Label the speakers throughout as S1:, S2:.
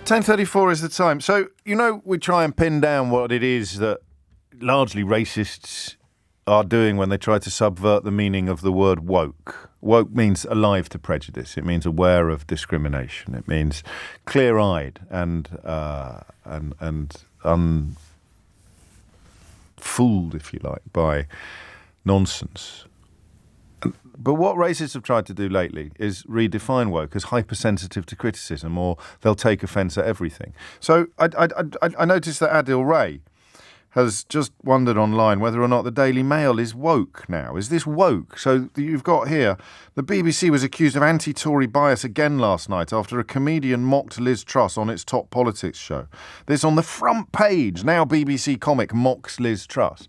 S1: 10:34 is the time. So, we try and pin down what it is that largely racists are doing when they try to subvert the meaning of the word woke. Woke means alive to prejudice. It means aware of discrimination. It means clear-eyed and unfooled, if you like, by nonsense. But what racists have tried to do lately is redefine woke as hypersensitive to criticism, or they'll take offence at everything. So I noticed that Adil Ray has just wondered online whether or not the Daily Mail is woke now. Is this woke? So you've got here, the BBC was accused of anti-Tory bias again last night after a comedian mocked Liz Truss on its Top Politics show. This on the front page. Now BBC comic mocks Liz Truss.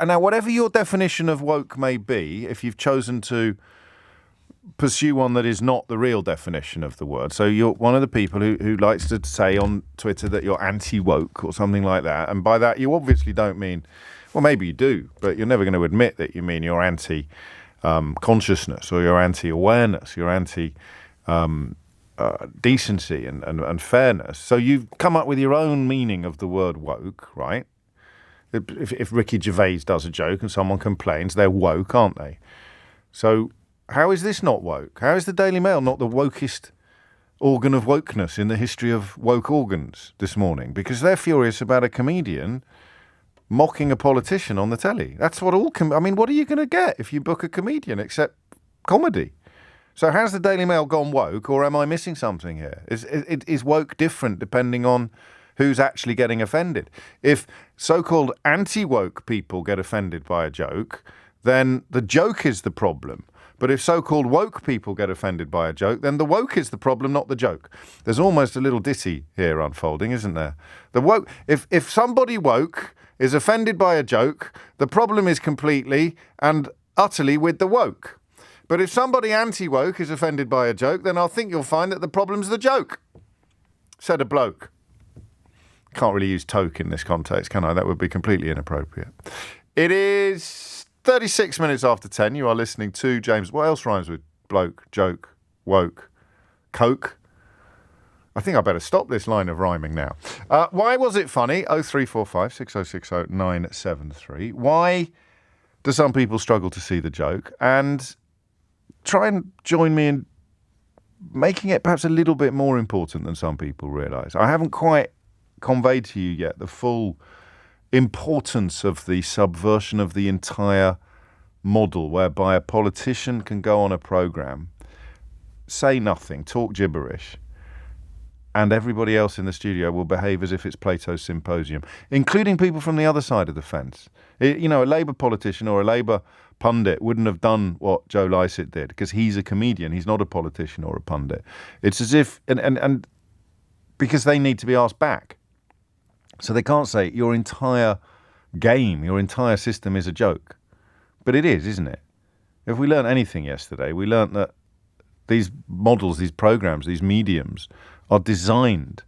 S1: Now, whatever your definition of woke may be, if you've chosen to pursue one that is not the real definition of the word, so you're one of the people who likes to say on Twitter that you're anti-woke or something like that, and by that you obviously don't mean, well, maybe you do, but you're never going to admit that you mean you're anti-consciousness or you're anti-awareness, you're anti-decency and fairness. So you've come up with your own meaning of the word woke, right? If Ricky Gervais does a joke and someone complains, they're woke, aren't they? So how is this not woke? How is the Daily Mail not the wokest organ of wokeness in the history of woke organs this morning? Because they're furious about a comedian mocking a politician on the telly. That's what what are you going to get if you book a comedian except comedy? So has the Daily Mail gone woke, or am I missing something here? Is woke different depending on who's actually getting offended? If so-called anti-woke people get offended by a joke, then the joke is the problem. But if so-called woke people get offended by a joke, then the woke is the problem, not the joke. There's almost a little ditty here unfolding, isn't there? If somebody woke is offended by a joke, the problem is completely and utterly with the woke. But if somebody anti-woke is offended by a joke, then I think you'll find that the problem's the joke, said a bloke. Can't really use toke in this context, can I? That would be completely inappropriate. It is 36 minutes after 10. You are listening to James. What else rhymes with bloke, joke, woke, coke? I think I better stop this line of rhyming now. Why was it funny? 0345 6060 973. Why do some people struggle to see the joke? And try and join me in making it perhaps a little bit more important than some people realise. I haven't quite conveyed to you yet the full importance of the subversion of the entire model, whereby a politician can go on a programme, say nothing, talk gibberish, and everybody else in the studio will behave as if it's Plato's Symposium, including people from the other side of the fence. A Labour politician or a Labour pundit wouldn't have done what Joe Lycett did, because he's a comedian, he's not a politician or a pundit. It's as if, and because they need to be asked back. So they can't say your entire game, your entire system is a joke. But it is, isn't it? If we learned anything yesterday, we learned that these models, these programs, these mediums are designed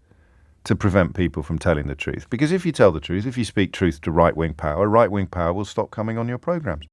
S1: to prevent people from telling the truth. Because if you tell the truth, if you speak truth to right-wing power will stop coming on your programs.